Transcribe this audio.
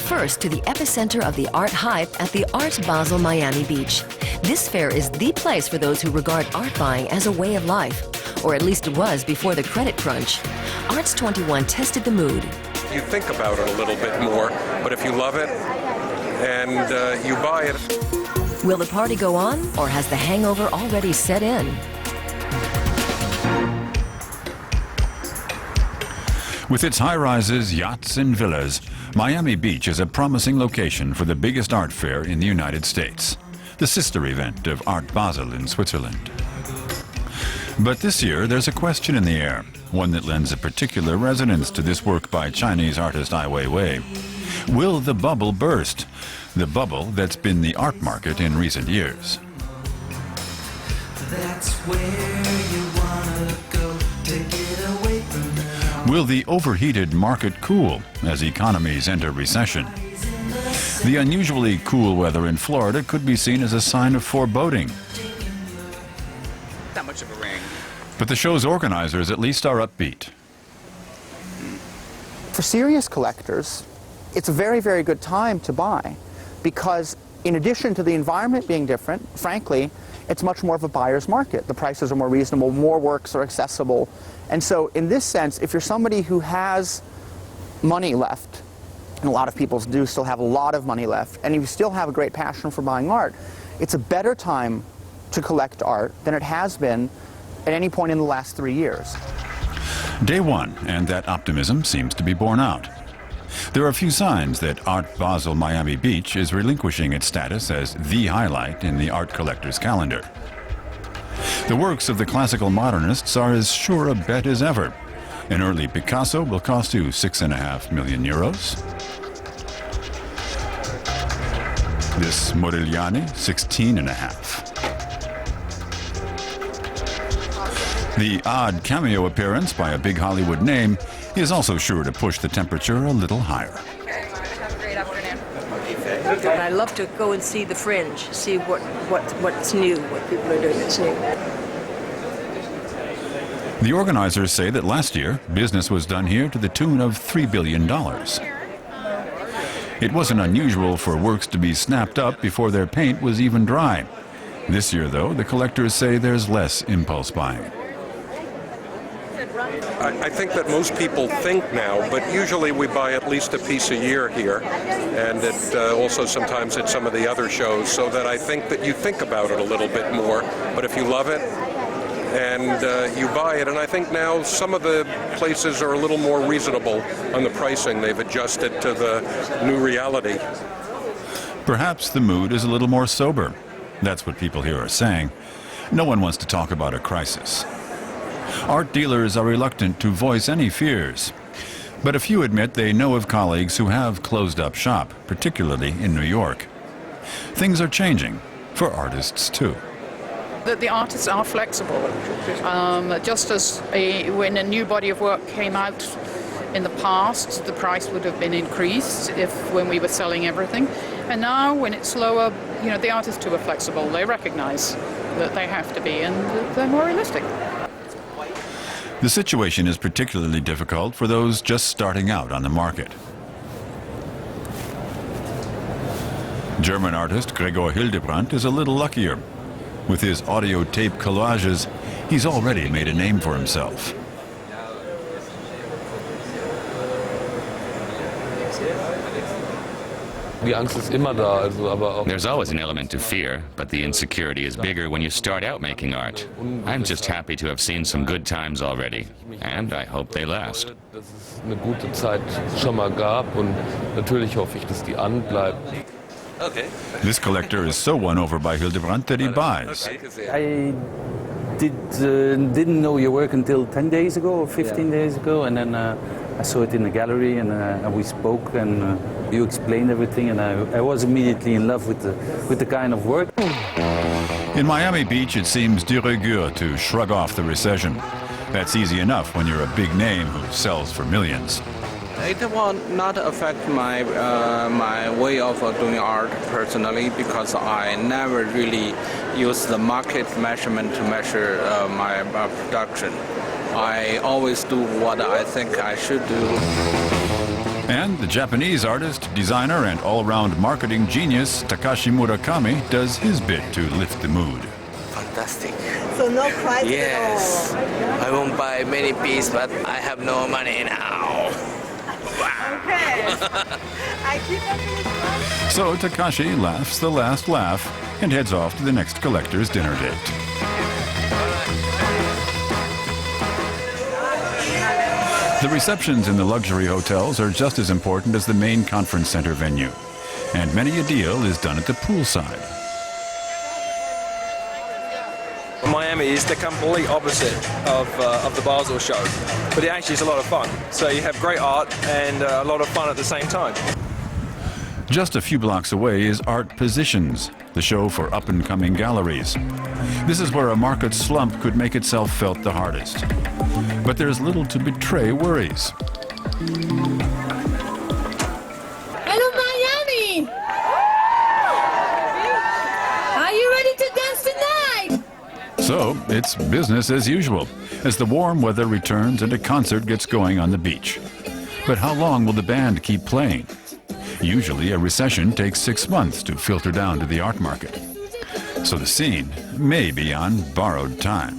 first to the epicenter of the art hype at the Art Basel Miami Beach. This fair is the place for those who regard art buying as a way of life, or at least it was before the credit crunch. Arts.21 tested the mood. You think about it a little bit more, but if you love it and you buy it. Will the party go on, or has the hangover already set in? With its high-rises, yachts, and villas, Miami Beach is a promising location for the biggest art fair in the United States, the sister event of Art Basel in Switzerland. But this year, there's a question in the air, one that lends a particular resonance to this work by Chinese artist Ai Weiwei. Will the bubble burst? The bubble that's been the art market in recent years. That's where you wanna go to get away from the Will the overheated market cool as economies enter recession? The unusually cool weather in Florida could be seen as a sign of foreboding. Not much of a ring. But the show's organizers at least are upbeat. For serious collectors, it's a very, very good time to buy because in addition to the environment being different, frankly, it's much more of a buyer's market. The prices are more reasonable, more works are accessible. And so in this sense, if you're somebody who has money left, and a lot of people do still have a lot of money left, and you still have a great passion for buying art, it's a better time to collect art than it has been at any point in the last 3 years. Day one, and that optimism seems to be borne out. There are few signs that Art Basel Miami Beach is relinquishing its status as the highlight in the art collector's calendar. The works of the classical modernists are as sure a bet as ever. An early Picasso will cost you €6.5 million. This Modigliani, 16.5. The odd cameo appearance by a big Hollywood name is also sure to push the temperature a little higher. Have a great afternoon. And I love to go and see the fringe, see what's new, what people are doing that's new. The organizers say that last year, business was done here to the tune of $3 billion. It wasn't unusual for works to be snapped up before their paint was even dry. This year, though, the collectors say there's less impulse buying. I think that most people think now, but usually we buy at least a piece a year here, and also sometimes at some of the other shows, so that I think that you think about it a little bit more. But if you love it and you buy it, and I think now some of the places are a little more reasonable on the pricing. They've adjusted to the new reality. Perhaps the mood is a little more sober. That's what people here are saying. No one wants to talk about a crisis. Art dealers are reluctant to voice any fears, but a few admit they know of colleagues who have closed up shop, particularly in New York. Things are changing for artists too. The artists are flexible. Just as when a new body of work came out in the past, the price would have been increased when we were selling everything. And now, when it's lower, the artists too are flexible. They recognize that they have to be, and they're more realistic. The situation is particularly difficult for those just starting out on the market. German artist Gerd Harry is a little luckier. With his audio tape collages, he's already made a name for himself. There's always an element of fear, but the insecurity is bigger when you start out making art. I'm just happy to have seen some good times already, and I hope they last. Okay. This collector is so won over by Hildebrandt that he buys. I didn't know your work until 10 days ago or 15 days ago, and then I saw it in the gallery, and we spoke, and you explained everything, and I was immediately in love with the kind of work. In Miami Beach, it seems de rigueur to shrug off the recession. That's easy enough when you're a big name who sells for millions. It will not affect my way of doing art personally, because I never really use the market measurement to measure my production. I always do what I think I should do. And the Japanese artist, designer, and all-round marketing genius Takashi Murakami does his bit to lift the mood. Fantastic. So no price Yes. at all? I won't buy many pieces, but I have no money now. Okay. I keep up. So Takashi laughs the last laugh and heads off to the next collector's dinner date. The receptions in the luxury hotels are just as important as the main conference center venue, and many a deal is done at the poolside. Miami is the complete opposite of the Basel show, but it actually is a lot of fun. So you have great art and a lot of fun at the same time. Just a few blocks away is Art Positions, the show for up-and-coming galleries. This is where a market slump could make itself felt the hardest. But there's little to betray worries. Hello, Miami! Are you ready to dance tonight? So it's business as usual, as the warm weather returns and a concert gets going on the beach. But how long will the band keep playing? Usually a recession takes 6 months to filter down to the art market. So the scene may be on borrowed time.